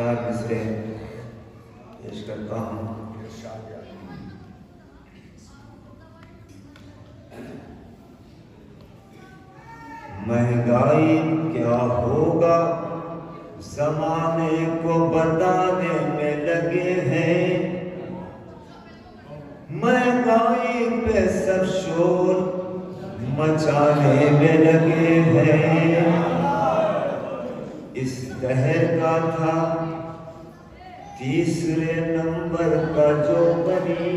چار مصرے پیش کرتا ہوں. مہنگائی کیا ہوگا زمانے کو بتانے میں لگے ہیں، مہنگائی پہ سب شور مچانے میں لگے ہیں. اس دہر کا تھا تیسرے نمبر کا جو بنی،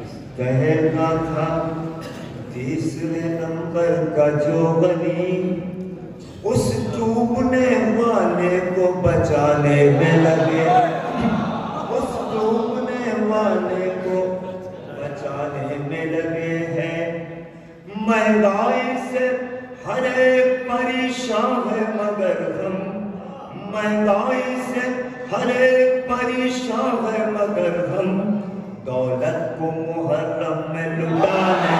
اس دہر کا تھا تیسرے نمبر کا جو بنی، اس ڈوبنے والے کو بچانے میں لگے، اس ڈوبنے والے کو بچانے میں لگے ہیں. مہنگائی سے ہر ایک پریشان ہے مگر ہم، مہنگائی سے ہر ایک پریشان ہے مگر ہم، دولت کو محرم میں لٹانے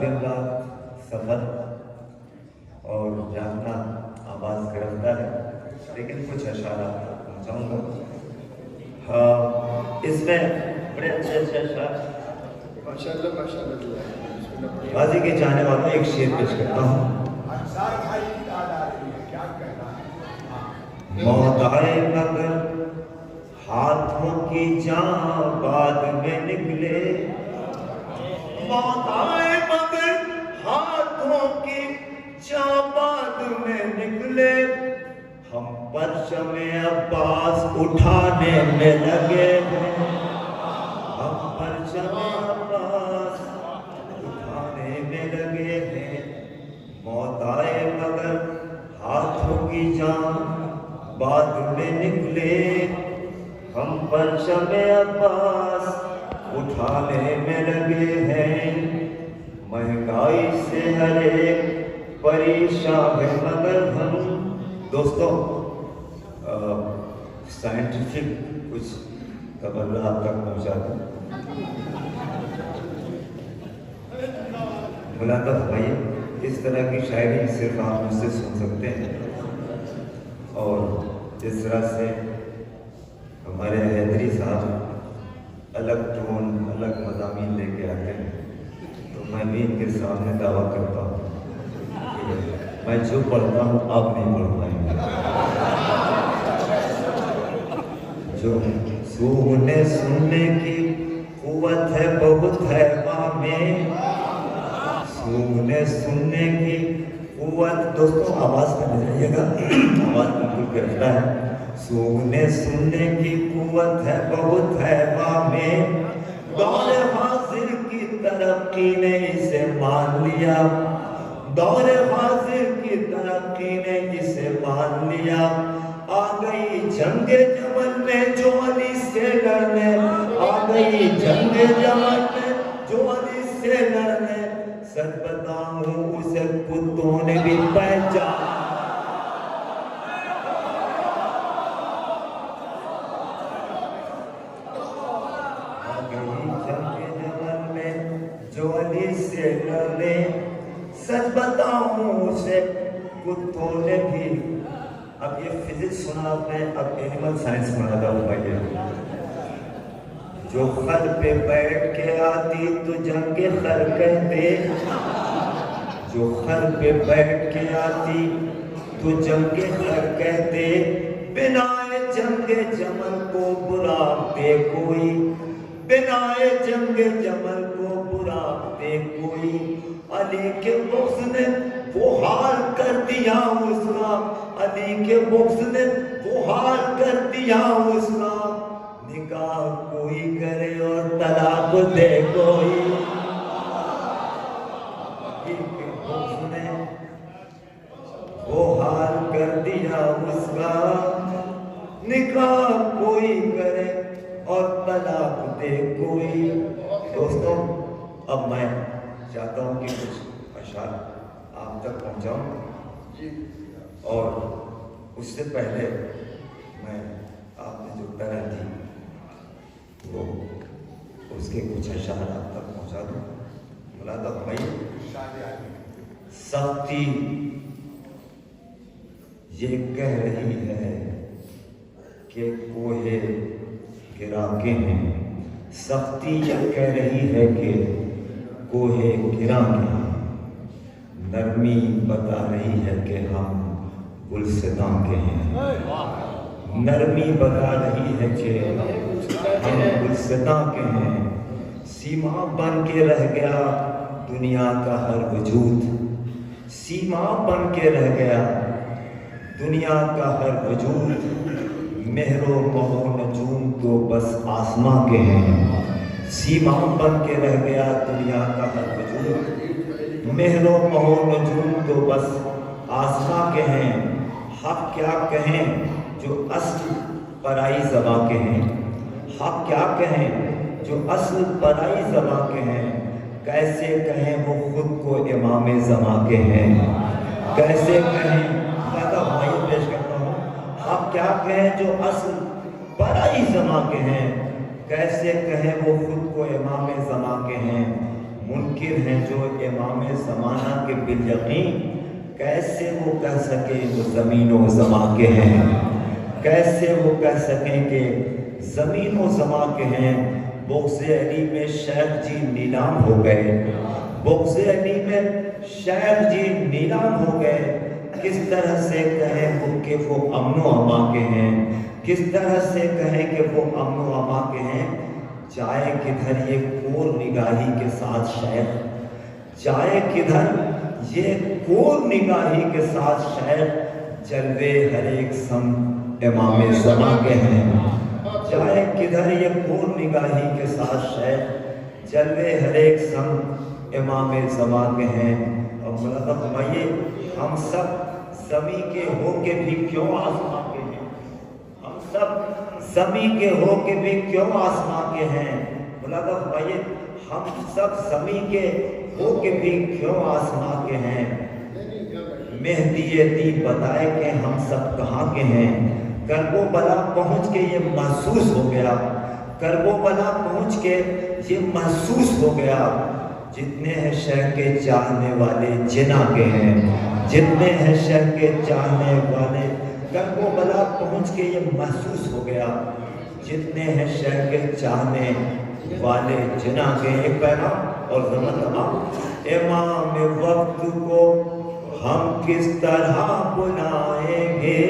دن رات سفر اور جاننا آواز گرفتا ہے، لیکن کچھ اشارات پہنچاؤں گا. اس میں بڑے اچھے اشعار غازی کے چاہنے والوں ایک شعر پیش کرتا ہوں. موت آئے مگر ہاتھوں کی جان بعد میں نکلے، موت آئے مگر ہاتھوں کی جان بعد میں نکلے، ہم پرچم عباس اٹھانے میں لگے ہیں، ہم پرچم عباس اٹھانے میں لگے ہیں. موت آئے مگر ہاتھوں کی جان بعد میں نکلے، ہم پرچم عباس اٹھانے میں لگے ہیں. مہنگائی سے ہر ایک پریشان ہے مگر ہم. دوستوں سائنٹیفک کچھ تبرات تک پہنچا دیں. ملاقات بھائی، اس طرح کی شاعری صرف آپ مجھ سے سن سکتے ہیں، اور جس طرح سے ہمارے حیدری صاحب الگ ٹون الگ مضامین لے کے آتے ہیں، تو میں بھی ان کے سامنے دعویٰ کرتا ہوں کہ میں جو پڑھتا ہوں آپ نہیں پڑھ پائیں گے. جو سننے کی قوت ہے بہت ہے ماں میں، سننے کی قوت. دوستوں آواز کرنے جائیے گا، آواز بالکل گرفتا ہے. سننے کی قوت ہے بہت ہے ماں میں، دور حاضر کی ترقی نے اسے مان لیا، دور حاضر کی ترقی نے اسے مان لیا. آ گئی جنگ جمل میں جو علی سے لڑنے، آ گئی جنگ جمل میں جو علی سے لڑنے، سچ بتاؤں اسے کتوں نے بھی پہچانا. آ گئی جنگ جمل میں جو علی سے لڑنے، سچ بتاؤں اسے کتوں نے بھی. اب یہ فزکس سنا آپ نے، اب اینیمل سائنس سنا ہوں بھائی. جو خر پہ بیٹھ کے آتی تو جنگ خر کہتے، جو خر پہ بیٹھ کے آتی تو جنگ خر کہتے، بنائے جنگ جمل کو براتے کوئی، بنائے جنگ جمل کو براتے کوئی. علی کے بغض نے وہ حال کر دیا اس کا، علی کے بغض نے وہ حال کر دیا اس کا، نکاح کوئی کرے اور طلاق دے کوئی. علی کے بغض نے وہ حال کر دیا اس کا، نکاح کوئی کرے اور طلاق دے کوئی. دوستوں اب میں چاہتا ہوں کہ کچھ اشعار آپ تک پہنچاؤں، اور اس سے پہلے میں آپ نے جو پیرا دی وہ کے کچھ اشعار آپ تک پہنچا دوں. مولانا بھائی سختی یہ کہہ رہی ہے کہ کوہ گرا کے ہیں، سختی یہ کہہ رہی ہے کہ کوہ گرا کے ہیں، نرمی بتا رہی ہے کہ ہم گلستاں کے ہیں، نرمی بتا رہی ہے کہ ہم گلستاں کے ہیں. سیما بن کے رہ گیا دنیا کا ہر وجود، سیما بن کے رہ گیا دنیا کا ہر وجود، مہر و مہر نجوم تو بس آسماں کے ہیں. سیما بن کے رہ گیا دنیا کا ہر وجود، مہر و مہر نجوم تو بس آسماں کے ہیں. حق کیا کہیں جو اصل پرائی زباں کے ہیں، حق کیا کہیں جو اصل پرائی زباں کے ہیں. کیسے کہیں وہ خود کو امام زماں کے ہیں، کیسے کہیں زیادہ بھائی پیش کرتا ہوں. آپ کیا کہیں جو اصل پرائی زماں کے ہیں، کیسے کہیں وہ خود کو امام زماں کے ہیں. منکر ہیں جو امام زمانہ کے بالیقین، کیسے وہ کہہ سکے وہ زمین و زماں کے ہیں، کیسے وہ کہہ سکیں کہ زمین و زماں کے ہیں. بغض علی میں شیخ جی نیلام ہو گئے، بغض علی میں شیخ جی نیلام ہو گئے. کس طرح سے کہیں وہ کہ وہ امن و امان کے ہیں، کس طرح سے کہیں کہ وہ امن و امان کے ہیں. جائے کدھر یہ کور نگاہی کے ساتھ شیخ، جائے کدھر یہ کور نگاہی کے ساتھ شیخ، جلوے ہر ایک سم امام زماں کے ہیں. جائے کدھر یہ کور نگاہی کے ساتھ شیخ، جلوے ہر ایک سم امام زماں کے ہیں. اور مولانا فرمائیے ہم سب زمیں کے ہو کے بھی کیوں آسماں کے ہیں، ہم سب زمیں کے ہو کے بھی کیوں آسماں کے ہیں. مولانا فرمائیے ہم سب زمیں کے ہو کے بھی کیوں آسماں کے ہیں. مہدی دی بتائے کہ ہم سب کہاں کے ہیں. کرب و بلا پہنچ کے یہ محسوس ہو گیا، کرب و بلا پہنچ کے یہ محسوس ہو گیا. جتنے ہیں شیخ کے چاہنے والے جنا کے ہیں، جتنے ہیں شیخ کے چاہنے والے، کرب و بلا پہنچ کے یہ محسوس ہو گیا. جتنے ہیں شیخ کے چاہنے والے جنا کے. ایک پیغام اور زمان تمام. امام وقت کو ہم کس طرح بلائیں گے،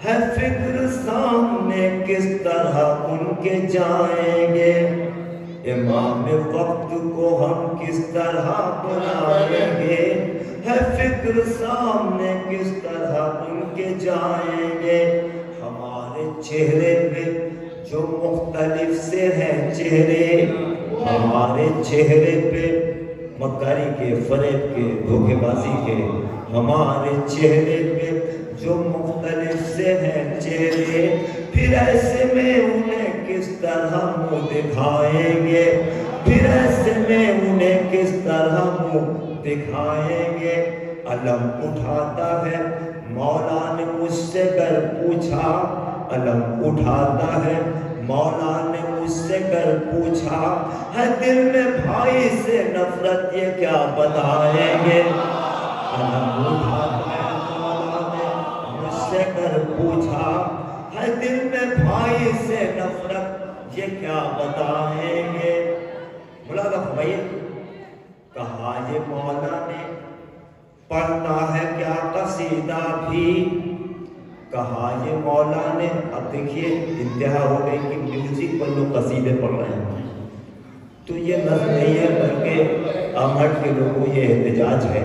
ہے فکر سامنے کس طرح ان کے جائیں گے. امام وقت کو ہم کس طرح بلائیں گے، ہے فکر سامنے کس طرح ان کے جائیں گے. ہمارے چہرے پہ جو مختلف سے ہیں چہرے، ہمارے چہرے پہ مکاری کے، فریب کے، دھوکے بازی کے، ہمارے چہرے پہ جو مختلف سے ہیں چہرے، پھر ایسے میں انہیں کس طرح منہ دکھائیں گے، پھر ایسے میں انہیں کس طرح منہ دکھائیں گے. علم اٹھاتا ہے مولا نے مجھ سے گر پوچھا، علم اٹھاتا ہے مولا نے مجھ سے گر پوچھا، ہے دل میں بھائی سے نفرت یہ کیا بتائیں گے. علم اٹھاتا ہے مولا نے مجھ سے گر پوچھا، ہے دل میں بھائی سے نفرت یہ کیا بتائیں گے. مولانا فرمائیے کہا یہ مولا نے پڑھتا ہے کیا قصیدہ بھی، کہا یہ مولا نے. اب دیکھیے انتہا ہو گئی کہ میوزک پر لوگ قصیدے پڑھ رہے ہیں، تو یہ نظم نہیں ہے بلکہ آمٹ کے لوگوں یہ احتجاج ہے.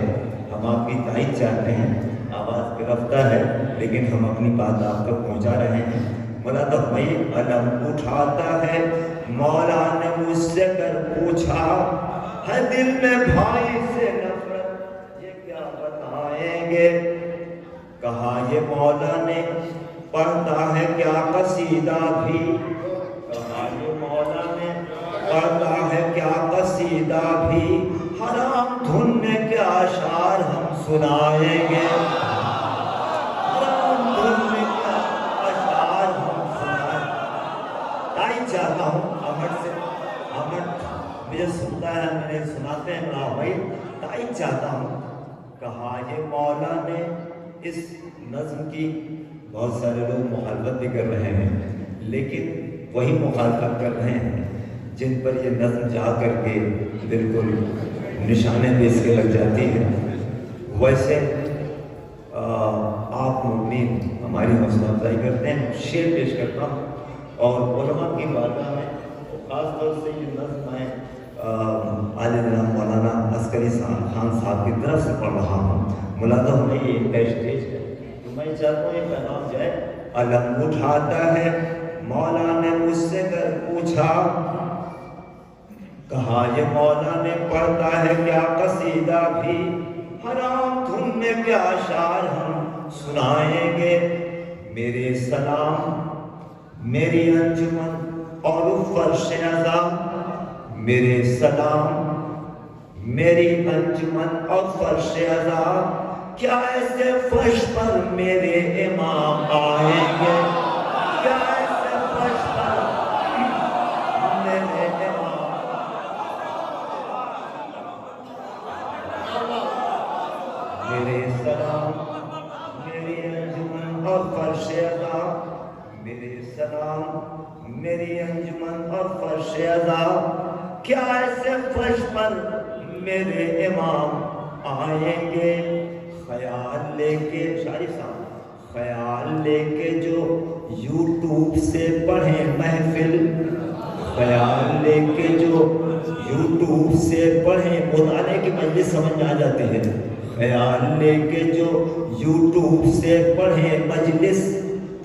ہم آپ کی تائید چاہتے ہیں، آواز گرفتہ ہے لیکن ہم اپنی بات آپ تک پہنچا رہے ہیں. مولانا فرمائیے علم اٹھاتا ہے مولا نے مجھ سے گر پوچھا، ہے دل میں بھائی سے نفرت یہ کیا بتائیں گے. کہا یہ مولا نے پڑھتا ہے کیا قصیدہ بھی، کہا یہ مولا نے پڑھتا ہے کیا قصیدہ بھی، حرام دھن میں کیا اشعار ہم سنائیں گے، حرام دھن میں کیا اشعار ہم سنائیں گے. تائید چاہتا ہوں مجھے سنتا ہے، میرے سناتے ہیں بڑا بھائی تائید چاہتا ہوں. کہا یہ مولا نے اس نظم کی بہت سارے لوگ مخالفت بھی کر رہے ہیں، لیکن وہی مخالفت کر رہے ہیں جن پر یہ نظم جا کر کے بالکل نشانے بھی اس کے لگ جاتی ہے. ویسے آپ مؤمنین ہماری حوصلہ افزائی کرتے ہیں. شعر پیش کرتا ہوں اور علماء کی بارگاہ میں خاص طور سے یہ نظم میں عالی جناب مولانا عسکری خان صاحب کی طرف سے پڑھ رہا ہوں. ملازہ ہونے یہ پیش ہے تو میں چاہتا ہوں یہ پیغام جائے. علم اٹھاتا ہے مولا نے مجھ سے کر پوچھا، کہا یہ مولا نے پڑھتا ہے کیا قصیدہ بھی، حرام دھن میں کیا اشعار ہم سنائیں گے. میرے سلام میری انجمن اور فرش عزا، میرے سلام میری انجمن اور فرش عزا، کیا ایسے فرش پر میرے امام آئیں گے، کیا ایسے فرش پر میرے امام. میرے سلام میری انجمن اور فرش عزا، میرے سلام میری انجمن اور فرش عزا، کیا ایسے فرش پر میرے امام آئیں گے. خیال لے کے شاعری صاحب، خیال لے کے جو یوٹیوب سے پڑھیں محفل، خیال لے کے جو یوٹیوب سے پڑھیں، مطالعے کی مجلس سمجھ میں آ جاتی ہے. خیال لے کے جو یوٹیوب سے پڑھیں مجلس،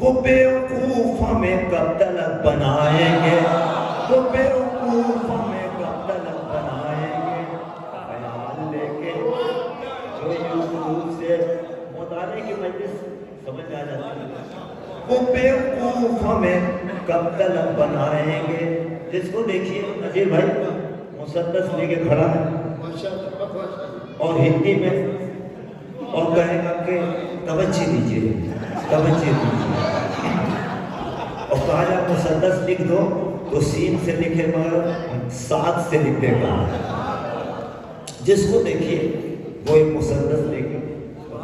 وہ بیوقوف ہمیں کب طلب بنائیں گے، وہ بیوقوف ہمیں کب طلب بنائیں گے. خیال لے کے جو یوٹیوب سے مطالعے کی مجلس سمجھ آ جاتی ہے، وہ بیوقوف ہمیں کب طلب بنائیں گے. جس کو دیکھیے نذیر بھائی مسدس لے کے کھڑا ہے اور ہندی میں اور کہے گا کہ توجہ دیجیے توجہ دیجیے، اور کہا جا مسدس لکھ دو تو سین سے لکھے گا، سات سے لکھ دے گا. جس کو دیکھیے وہ ایک مسدس لے کے،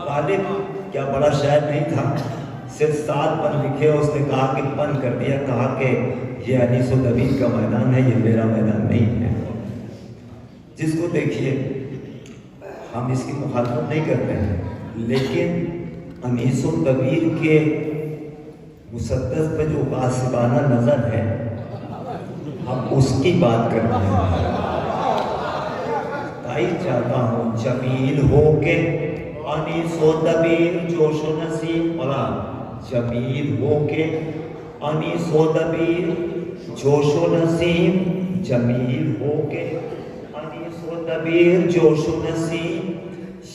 غالب کیا بڑا شاعر نہیں تھا، صرف 7 پن لکھے. اس نے کہا کہ پن کر دیا، کہا کہ یہ انیس و نبیل کا میدان ہے، یہ میرا میدان نہیں ہے. جس کو دیکھیے ہم اس کی مخالفت نہیں کرتے ہیں، لیکن انیس و نبیل کے مسدس پہ جو غاصبانہ نظر ہے ہم اس کی بات کرتے ہیں. چاہتا ہوں جمیل ہو کے انیس و نبیل جوش و نسیم، مولا جمیل ہو کے انیس و نبیل جوش و نسیم، جمیل ہو کے انیس و نبیل جوش و نسیم،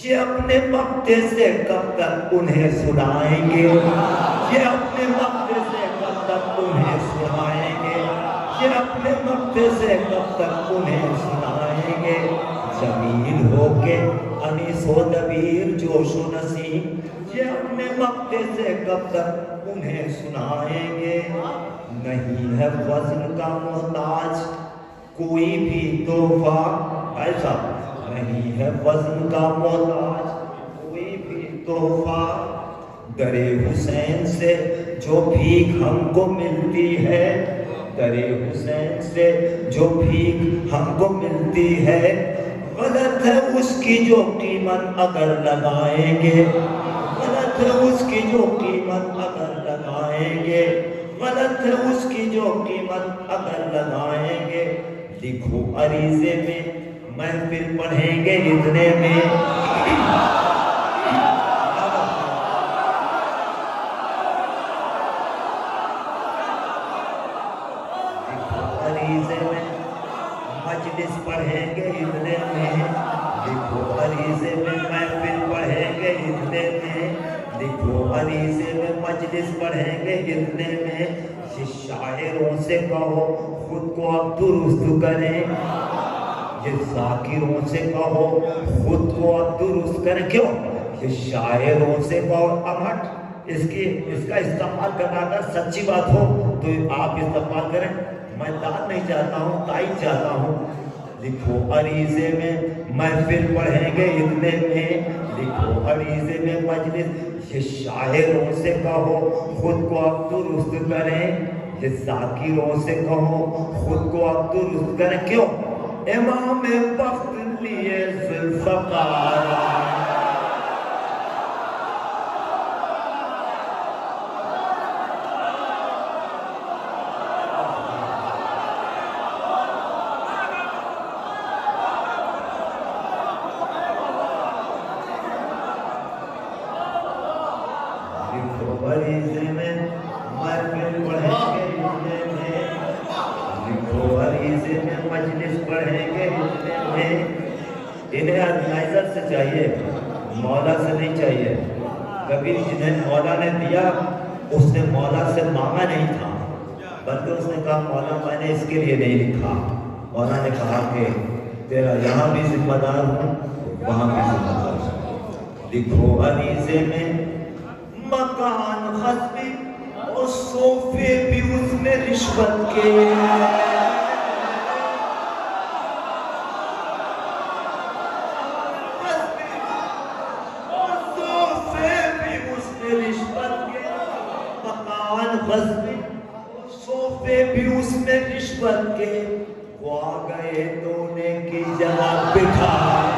یہ اپنے مقتے سے کب تک انہیں سنائیں گے، یہ اپنے مقتے سے کب تک انہیں سنائیں گے، یہ اپنے مقتے سے کب تک انہیں سنائیں گے. جمیل ہو کے انیس و نبیل جوش و نسیم، یہ اپنے مقتے سے کب تک انہیں سنائیں گے. نہیں ہے وزن کا محتاج کوئی بھی تحفہ، ایسا نہیں ہے وزن کا محتاج کوئی بھی تحفہ. درِ حسین سے جو بھیک ہم کو ملتی ہے، درِ حسین سے جو بھیک ہم کو ملتی ہے، غلط ہے اس کی جو قیمت اگر لگائیں گے، غلط ہے اس کی جو قیمت اگر لگائیں گے، غلط ہے اس کی جو قیمت اگر لگائیں گے. لکھو عریضے میں محفل پڑھیں گے اتنے میں، عریضے میں مجلس پڑھیں گے اتنے میں، لکھو عریضے میں محفل پڑھیں گے اتنے میں، لکھو عریضے میں مجلس پڑھیں گے اتنے میں. یہ شاعروں سے کہو خود کو اب درست کریں، یہ ذاکروں سے کہو خود کو اب درست کریں. کیوں؟ یہ شاعروں سے کہو اب ہٹ اس کا استعمال کرنا اگر سچی بات ہو تو آپ استعمال کریں. میں داد نہیں چاہتا ہوں، تائید چاہتا ہوں. لکھو عریضے میں محفل پڑھیں گے اتنے میں، لکھو عریضے میں مجلس، یہ شاعروں سے کہو خود کو اب درست کریں، یہ ذاکروں سے کہو خود کو اب درست کریں۔ کیوں؟ امام وقت لیے ذوالفقار عریضے میں محفل پڑھیں گے اتنے میں، لکھو عریضے میں مجلس پڑھیں گے اتنے میں۔ انہیں آرگنائزر سے چاہیے، مولا سے نہیں چاہیے۔ کبھی جنہیں مولا نے دیا اس نے مولا سے مانگا نہیں تھا، بلکہ اس نے کہا مولا میں نے اس کے لیے نہیں لکھا۔ مولا نے کہا کہ تیرا یہاں بھی ذمہ دار ہوں وہاں بھی ذمہ دار ہوں۔ لکھو عریضے میں مکان خصبی اور صوفے بھی اس میں رشوت کے، اور صوفے بھی اس میں رشوت کے، مکان خصبی اور صوفے بھی اس میں رشوت کے، وہ آ گئے تو نے کی جگہ بٹھا